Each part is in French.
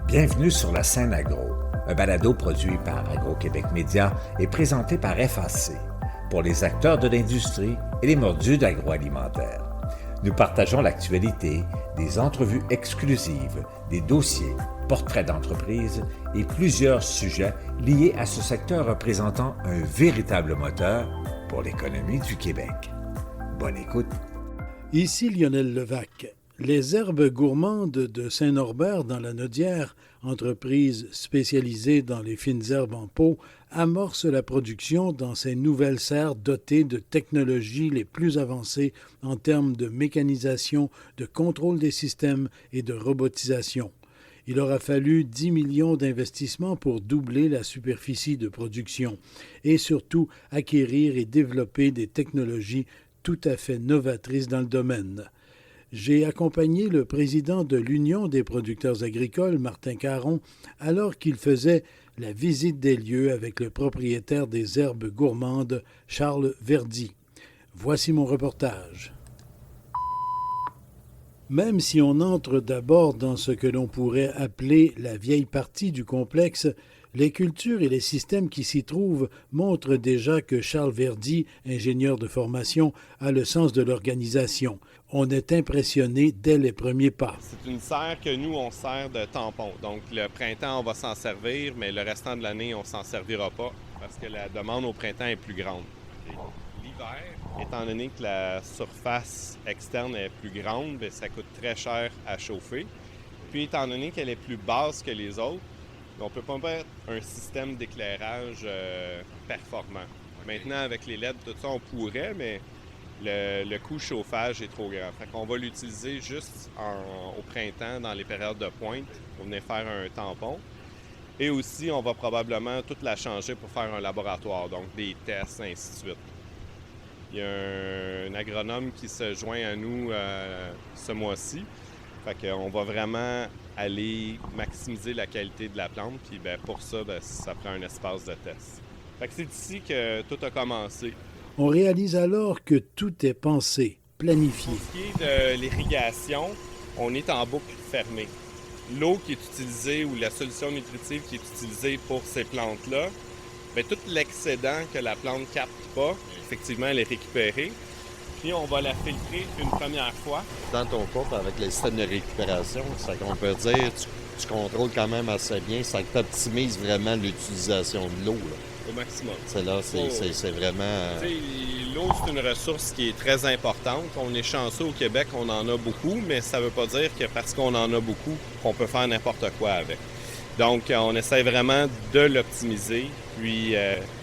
Bienvenue sur la scène agro, un balado produit par Agro-Québec Média et présenté par FAC, pour les acteurs de l'industrie et les mordus d'agroalimentaire. Nous partageons l'actualité, des entrevues exclusives, des dossiers, portraits d'entreprises et plusieurs sujets liés à ce secteur représentant un véritable moteur pour l'économie du Québec. Bonne écoute. Ici Lionel Levac. Les herbes gourmandes de Saint-Norbert dans la Nodière, entreprise spécialisée dans les fines herbes en pot, amorce la production dans ces nouvelles serres dotées de technologies les plus avancées en termes de mécanisation, de contrôle des systèmes et de robotisation. Il aura fallu 10 millions d'investissements pour doubler la superficie de production et surtout acquérir et développer des technologies tout à fait novatrices dans le domaine. J'ai accompagné le président de l'Union des producteurs agricoles, Martin Caron, alors qu'il faisait la visite des lieux avec le propriétaire des herbes gourmandes, Charles Verdi. Voici mon reportage. Même si on entre d'abord dans ce que l'on pourrait appeler la vieille partie du complexe, les cultures et les systèmes qui s'y trouvent montrent déjà que Charles Verdi, ingénieur de formation, a le sens de l'organisation. On est impressionné dès les premiers pas. C'est une serre que nous, on sert de tampon. Donc, le printemps, on va s'en servir, mais le restant de l'année, on s'en servira pas parce que la demande au printemps est plus grande. L'hiver, étant donné que la surface externe est plus grande, bien, ça coûte très cher à chauffer. Puis, étant donné qu'elle est plus basse que les autres, on ne peut pas mettre un système d'éclairage performant. Maintenant, avec les LED, tout ça, on pourrait, mais le coût chauffage est trop grand. Fait qu'on va l'utiliser juste au printemps, dans les périodes de pointe, pour venir faire un tampon. Et aussi, on va probablement toute la changer pour faire un laboratoire, donc des tests, ainsi de suite. Il y a un agronome qui se joint à nous ce mois-ci. Fait qu'on va vraiment aller maximiser la qualité de la plante, puis bien, pour ça, bien, ça prend un espace de test. Fait que c'est ici que tout a commencé. On réalise alors que tout est pensé, planifié. Pour ce qui est de l'irrigation, on est en boucle fermée. L'eau qui est utilisée ou la solution nutritive qui est utilisée pour ces plantes-là, bien, tout l'excédent que la plante ne capte pas, effectivement, elle est récupérée. Puis on va la filtrer une première fois. Dans ton cas, avec les systèmes de récupération, c'est qu'on peut dire tu contrôles quand même assez bien, ça t'optimise vraiment l'utilisation de l'eau. Là. Au maximum. C'est vraiment... L'eau, c'est une ressource qui est très importante. On est chanceux au Québec, on en a beaucoup, mais ça ne veut pas dire que parce qu'on en a beaucoup, qu'on peut faire n'importe quoi avec. Donc, on essaie vraiment de l'optimiser, puis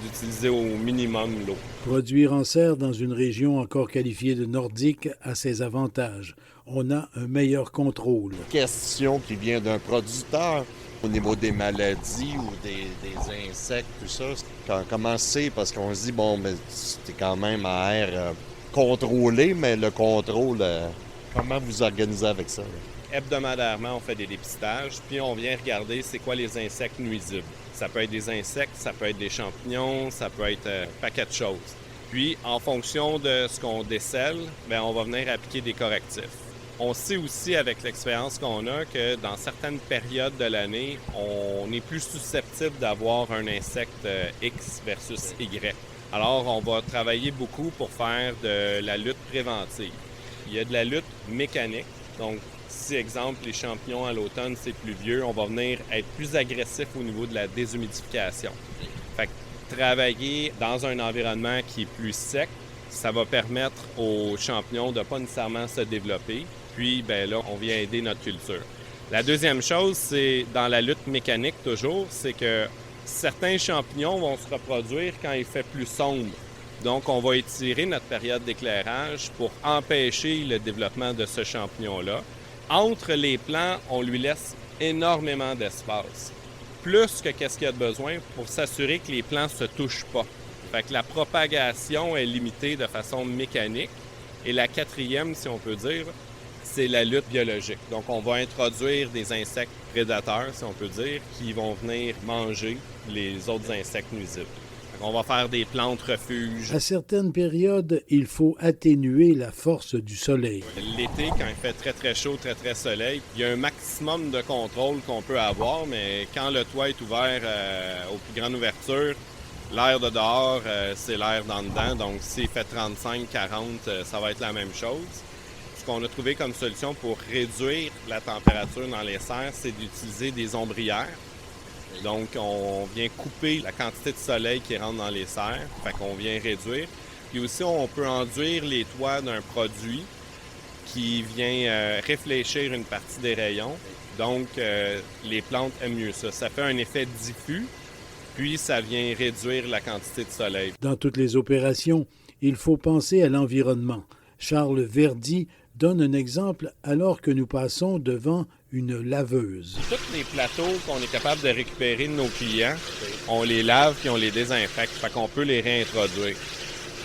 d'utiliser au minimum l'eau. Produire en serre dans une région encore qualifiée de nordique a ses avantages. On a un meilleur contrôle. Question qui vient d'un producteur au niveau des maladies ou des insectes, tout ça. Comment c'est? Parce qu'on se dit, bon, mais c'est quand même à air contrôlé, mais le contrôle, comment vous organisez avec ça? Là? Hebdomadairement, on fait des dépistages, puis on vient regarder c'est quoi les insectes nuisibles. Ça peut être des insectes, ça peut être des champignons, ça peut être un paquet de choses. Puis, en fonction de ce qu'on décèle, bien, on va venir appliquer des correctifs. On sait aussi, avec l'expérience qu'on a, que dans certaines périodes de l'année, on est plus susceptible d'avoir un insecte X versus Y. Alors, on va travailler beaucoup pour faire de la lutte préventive. Il y a de la lutte mécanique, donc si, exemple, les champignons à l'automne, c'est pluvieux, on va venir être plus agressif au niveau de la déshumidification. Fait que travailler dans un environnement qui est plus sec, ça va permettre aux champignons de ne pas nécessairement se développer. Puis, bien là, on vient aider notre culture. La deuxième chose, c'est dans la lutte mécanique toujours, c'est que certains champignons vont se reproduire quand il fait plus sombre. Donc, on va étirer notre période d'éclairage pour empêcher le développement de ce champignon-là. Entre les plants, on lui laisse énormément d'espace. Plus que qu'est-ce qu'il y a de besoin pour s'assurer que les plants ne se touchent pas. Fait que la propagation est limitée de façon mécanique. Et la quatrième, si on peut dire, c'est la lutte biologique. Donc, on va introduire des insectes prédateurs, si on peut dire, qui vont venir manger les autres insectes nuisibles. On va faire des plantes refuges. À certaines périodes, il faut atténuer la force du soleil. L'été, quand il fait très très chaud, très très soleil, il y a un maximum de contrôle qu'on peut avoir, mais quand le toit est ouvert aux plus grandes ouvertures, l'air de dehors, c'est l'air d'en dedans. Donc s'il fait 35-40, ça va être la même chose. Ce qu'on a trouvé comme solution pour réduire la température dans les serres, c'est d'utiliser des ombrières. Donc, on vient couper la quantité de soleil qui rentre dans les serres, fait qu'on vient réduire. Puis aussi, on peut enduire les toits d'un produit qui vient réfléchir une partie des rayons. Donc, les plantes aiment mieux ça. Ça fait un effet diffus, puis ça vient réduire la quantité de soleil. Dans toutes les opérations, il faut penser à l'environnement. Charles Verdi donne un exemple alors que nous passons devant une laveuse. Tous les plateaux qu'on est capable de récupérer de nos clients, on les lave puis on les désinfecte, fait qu'on peut les réintroduire.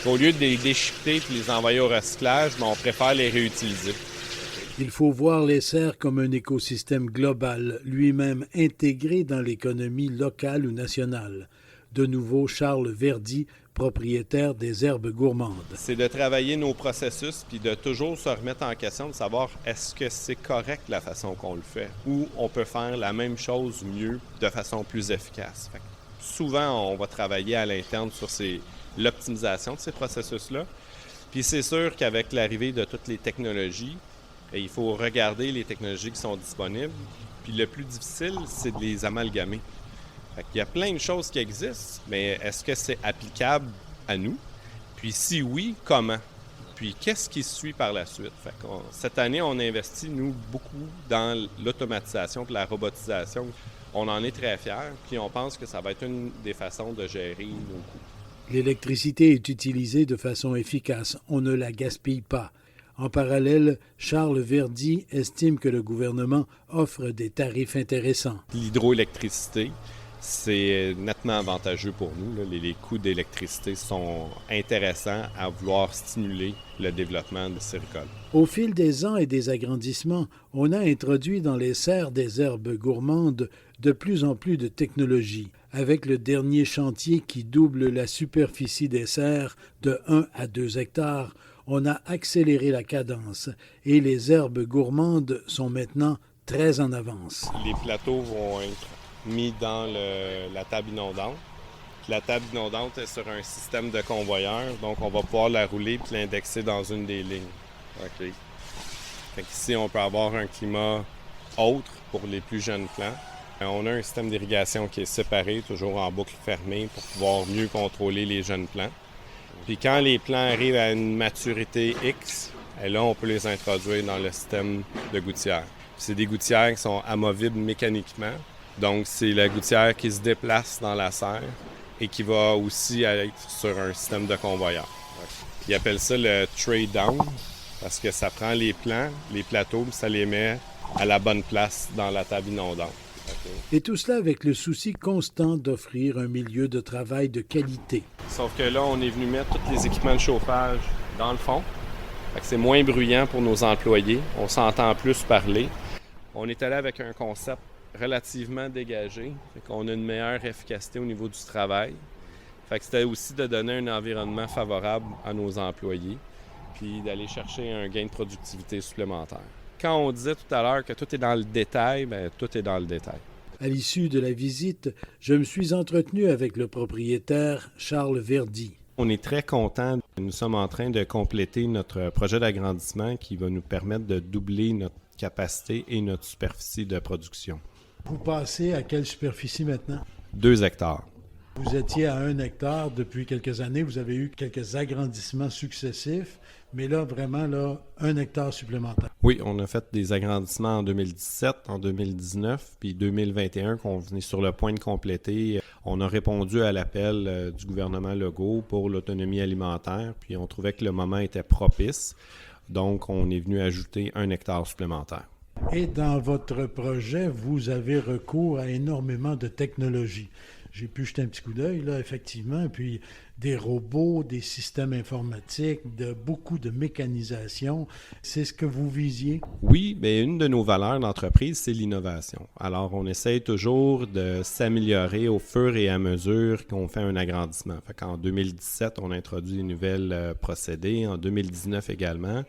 Au lieu de les déchiqueter et les envoyer au recyclage, on préfère les réutiliser. Il faut voir les serres comme un écosystème global, lui-même intégré dans l'économie locale ou nationale. De nouveau, Charles Verdi, propriétaire des Herbes Gourmandes. C'est de travailler nos processus puis de toujours se remettre en question, de savoir est-ce que c'est correct la façon qu'on le fait ou on peut faire la même chose mieux de façon plus efficace. Fait que souvent, on va travailler à l'interne sur l'optimisation de ces processus-là. Puis c'est sûr qu'avec l'arrivée de toutes les technologies, il faut regarder les technologies qui sont disponibles. Puis le plus difficile, c'est de les amalgamer. Il y a plein de choses qui existent, mais est-ce que c'est applicable à nous? Puis si oui, comment? Puis qu'est-ce qui suit par la suite? Cette année, on investit, nous, beaucoup dans l'automatisation et la robotisation. On en est très fiers, puis on pense que ça va être une des façons de gérer nos coûts. L'électricité est utilisée de façon efficace. On ne la gaspille pas. En parallèle, Charles Verdi estime que le gouvernement offre des tarifs intéressants. L'hydroélectricité, c'est nettement avantageux pour nous. Les coûts d'électricité sont intéressants à vouloir stimuler le développement de ces récoltes. Au fil des ans et des agrandissements, on a introduit dans les serres des Herbes Gourmandes de plus en plus de technologies. Avec le dernier chantier qui double la superficie des serres de 1 à 2 hectares, on a accéléré la cadence et les Herbes Gourmandes sont maintenant très en avance. Les plateaux vont être mis dans la table inondante. La table inondante est sur un système de convoyeur, donc on va pouvoir la rouler et l'indexer dans une des lignes. OK. Fait qu'ici, on peut avoir un climat autre pour les plus jeunes plants. On a un système d'irrigation qui est séparé, toujours en boucle fermée, pour pouvoir mieux contrôler les jeunes plants. Puis quand les plants arrivent à une maturité X, là, on peut les introduire dans le système de gouttière. Puis c'est des gouttières qui sont amovibles mécaniquement. Donc, c'est la gouttière qui se déplace dans la serre et qui va aussi être sur un système de convoyeur. Ils appellent ça le tray down parce que ça prend les plants, les plateaux, puis ça les met à la bonne place dans la table inondante. Et tout cela avec le souci constant d'offrir un milieu de travail de qualité. Sauf que là, on est venu mettre tous les équipements de chauffage dans le fond. Fait que c'est moins bruyant pour nos employés. On s'entend plus parler. On est allé avec un concept relativement dégagé. Fait qu'on a une meilleure efficacité au niveau du travail. Fait que c'était aussi de donner un environnement favorable à nos employés puis d'aller chercher un gain de productivité supplémentaire. Quand on disait tout à l'heure que tout est dans le détail, bien, tout est dans le détail. À l'issue de la visite, je me suis entretenu avec le propriétaire Charles Verdi. On est très contents. Nous sommes en train de compléter notre projet d'agrandissement qui va nous permettre de doubler notre capacité et notre superficie de production. Vous passez à quelle superficie maintenant? 2 hectares. Vous étiez à 1 hectare depuis quelques années. Vous avez eu quelques agrandissements successifs. Mais là, vraiment, 1 hectare supplémentaire. Oui, on a fait des agrandissements en 2017, en 2019, puis 2021 qu'on venait sur le point de compléter. On a répondu à l'appel du gouvernement Legault pour l'autonomie alimentaire, puis on trouvait que le moment était propice. Donc, on est venu ajouter 1 hectare supplémentaire. Et dans votre projet, vous avez recours à énormément de technologies. J'ai pu jeter un petit coup d'œil, là, effectivement, puis des robots, des systèmes informatiques, de beaucoup de mécanisation. C'est ce que vous visiez? Oui, bien, une de nos valeurs d'entreprise, c'est l'innovation. Alors, on essaie toujours de s'améliorer au fur et à mesure qu'on fait un agrandissement. Fait qu'en 2017, on a introduit des nouvelles procédés, en 2019 également.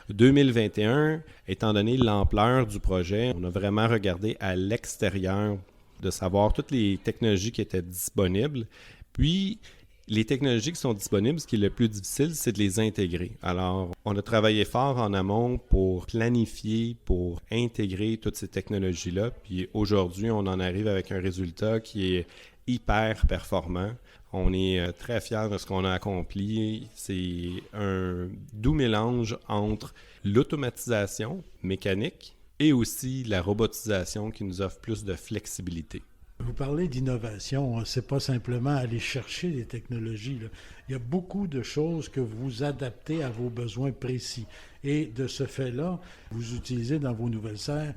2021, étant donné l'ampleur du projet, on a vraiment regardé à l'extérieur de savoir toutes les technologies qui étaient disponibles. Puis, les technologies qui sont disponibles, ce qui est le plus difficile, c'est de les intégrer. Alors, on a travaillé fort en amont pour planifier, pour intégrer toutes ces technologies-là. Puis aujourd'hui, on en arrive avec un résultat qui est hyper performant. On est très fiers de ce qu'on a accompli. C'est un doux mélange entre l'automatisation mécanique et aussi la robotisation qui nous offre plus de flexibilité. Vous parlez d'innovation, c'est pas simplement aller chercher des technologies, là. Il y a beaucoup de choses que vous adaptez à vos besoins précis. Et de ce fait-là, vous utilisez dans vos nouvelles serres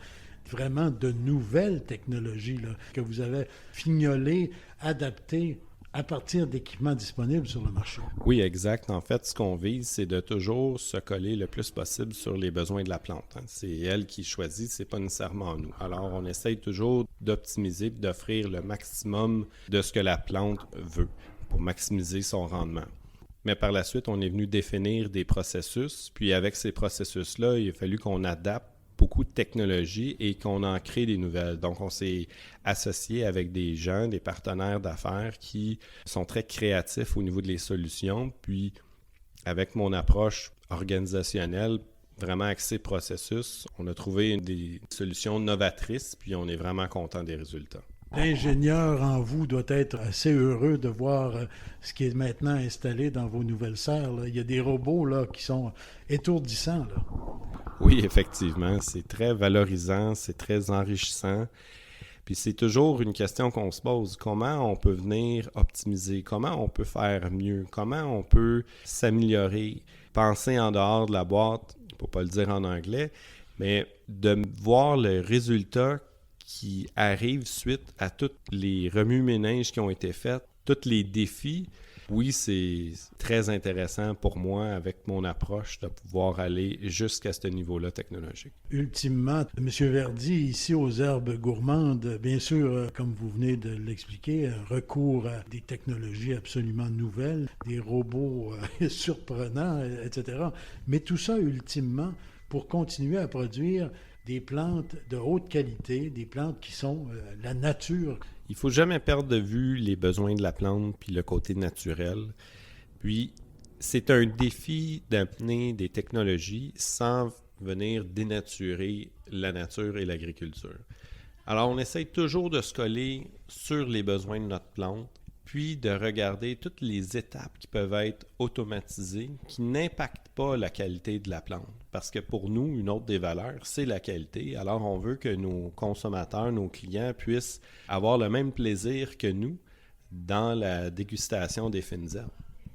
vraiment de nouvelles technologies là, que vous avez fignolées, adaptées à partir d'équipements disponibles sur le marché. Oui, exact. En fait, ce qu'on vise, c'est de toujours se coller le plus possible sur les besoins de la plante. C'est elle qui choisit, c'est pas nécessairement nous. Alors, on essaye toujours d'optimiser, d'offrir le maximum de ce que la plante veut pour maximiser son rendement. Mais par la suite, on est venu définir des processus. Puis avec ces processus-là, il a fallu qu'on adapte beaucoup de technologies et qu'on en crée des nouvelles. Donc, on s'est associé avec des gens, des partenaires d'affaires qui sont très créatifs au niveau des solutions. Puis, avec mon approche organisationnelle, vraiment axée processus, on a trouvé des solutions novatrices, puis on est vraiment content des résultats. L'ingénieur en vous doit être assez heureux de voir ce qui est maintenant installé dans vos nouvelles serres, là. Il y a des robots là, qui sont étourdissants, là. Oui, effectivement, c'est très valorisant, c'est très enrichissant. Puis c'est toujours une question qu'on se pose. Comment on peut venir optimiser? Comment on peut faire mieux? Comment on peut s'améliorer? Penser en dehors de la boîte, pour ne pas le dire en anglais, mais de voir le résultat qui arrive suite à tous les remue-ménages qui ont été faits, tous les défis. Oui, c'est très intéressant pour moi avec mon approche de pouvoir aller jusqu'à ce niveau-là technologique. Ultimement, M. Verdi, ici aux herbes gourmandes, bien sûr, comme vous venez de l'expliquer, un recours à des technologies absolument nouvelles, des robots surprenants, etc. Mais tout ça, ultimement, pour continuer à produire des plantes de haute qualité, des plantes qui sont la nature. Il ne faut jamais perdre de vue les besoins de la plante puis le côté naturel. Puis, c'est un défi d'amener des technologies sans venir dénaturer la nature et l'agriculture. Alors, on essaie toujours de se coller sur les besoins de notre plante, puis de regarder toutes les étapes qui peuvent être automatisées, qui n'impactent pas la qualité de la plante. Parce que pour nous, une autre des valeurs, c'est la qualité. Alors, on veut que nos consommateurs, nos clients puissent avoir le même plaisir que nous dans la dégustation des fines herbes.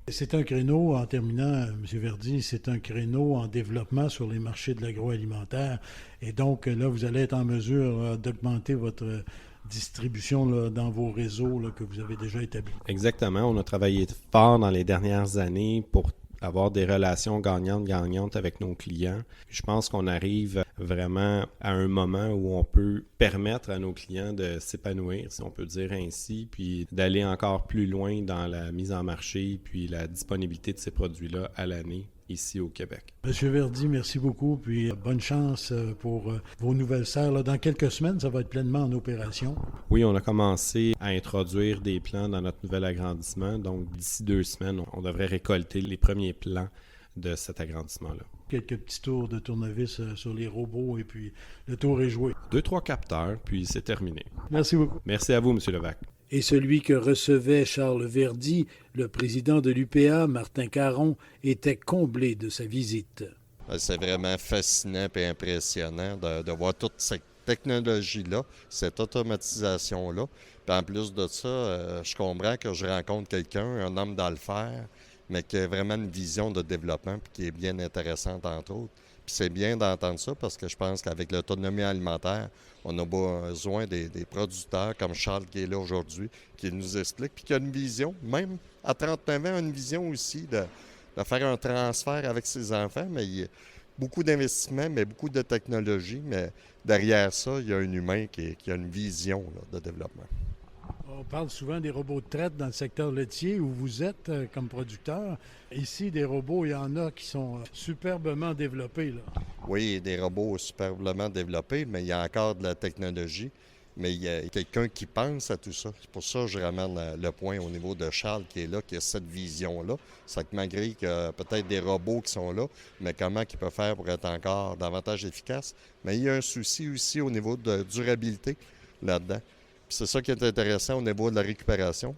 C'est un créneau, en terminant, M. Verdi, c'est un créneau en développement sur les marchés de l'agroalimentaire. Et donc, là, vous allez être en mesure d'augmenter votre distribution là, dans vos réseaux là, que vous avez déjà établis. Exactement. On a travaillé fort dans les dernières années pour avoir des relations gagnantes-gagnantes avec nos clients. Je pense qu'on arrive vraiment à un moment où on peut permettre à nos clients de s'épanouir, si on peut dire ainsi, puis d'aller encore plus loin dans la mise en marché puis la disponibilité de ces produits-là à l'année ici au Québec. Monsieur Verdi, merci beaucoup, puis bonne chance pour vos nouvelles serres. Là, dans quelques semaines, ça va être pleinement en opération. Oui, on a commencé à introduire des plants dans notre nouvel agrandissement. Donc, d'ici 2 semaines, on devrait récolter les premiers plants de cet agrandissement-là. Quelques petits tours de tournevis sur les robots et puis le tour est joué. 2-3 capteurs, puis c'est terminé. Merci beaucoup. Merci à vous, M. Levac. Et celui que recevait Charles Verdi, le président de l'UPA, Martin Caron, était comblé de sa visite. C'est vraiment fascinant et impressionnant de voir toute cette technologie-là, cette automatisation-là. Puis en plus de ça, je comprends que je rencontre quelqu'un, un homme dans le fer, mais qui a vraiment une vision de développement puis qui est bien intéressante, entre autres. Puis c'est bien d'entendre ça parce que je pense qu'avec l'autonomie alimentaire, on a besoin des producteurs comme Charles qui est là aujourd'hui, qui nous explique, puis qui a une vision, même à 39 ans, une vision aussi de faire un transfert avec ses enfants. Mais il y a beaucoup d'investissements, mais beaucoup de technologie. Mais derrière ça, il y a un humain qui a une vision là, de développement. On parle souvent des robots de traite dans le secteur laitier où vous êtes comme producteur. Ici, des robots, il y en a qui sont superbement développés, là. Oui, des robots superbement développés, mais il y a encore de la technologie. Mais il y a quelqu'un qui pense à tout ça. C'est pour ça que je ramène le point au niveau de Charles qui est là, qui a cette vision-là. C'est que malgré qu'il y a peut-être des robots qui sont là, mais comment il peut faire pour être encore davantage efficace? Mais il y a un souci aussi au niveau de durabilité là-dedans. Puis c'est ça qui est intéressant au niveau de la récupération.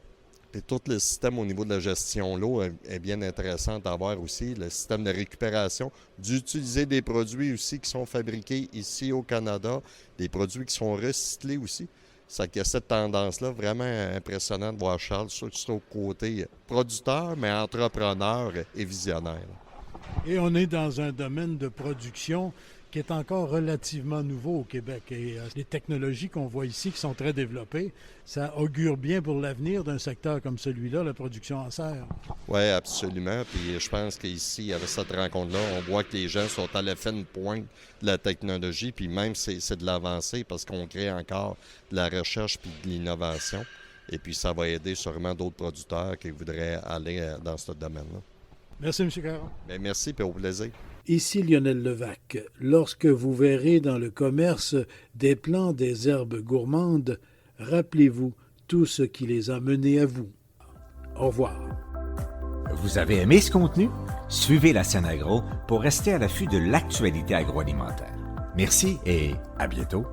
Et tout le système au niveau de la gestion l'eau est bien intéressant à voir aussi. Le système de récupération, d'utiliser des produits aussi qui sont fabriqués ici au Canada, des produits qui sont recyclés aussi. Ça qu'il y a cette tendance-là vraiment impressionnante de voir Charles, surtout au côté producteur, mais entrepreneur et visionnaire. Et on est dans un domaine de production qui est encore relativement nouveau au Québec. Et les technologies qu'on voit ici qui sont très développées, ça augure bien pour l'avenir d'un secteur comme celui-là, la production en serre. Oui, absolument. Puis je pense qu'ici, avec cette rencontre-là, on voit que les gens sont à la fine pointe de la technologie, puis même c'est de l'avancée parce qu'on crée encore de la recherche puis de l'innovation. Et puis ça va aider sûrement d'autres producteurs qui voudraient aller dans ce domaine-là. Merci, M. Caron. Bien, merci, puis au plaisir. Ici Lionel Levac. Lorsque vous verrez dans le commerce des plants des herbes gourmandes, rappelez-vous tout ce qui les a menés à vous. Au revoir. Vous avez aimé ce contenu? Suivez la scène agro pour rester à l'affût de l'actualité agroalimentaire. Merci et à bientôt.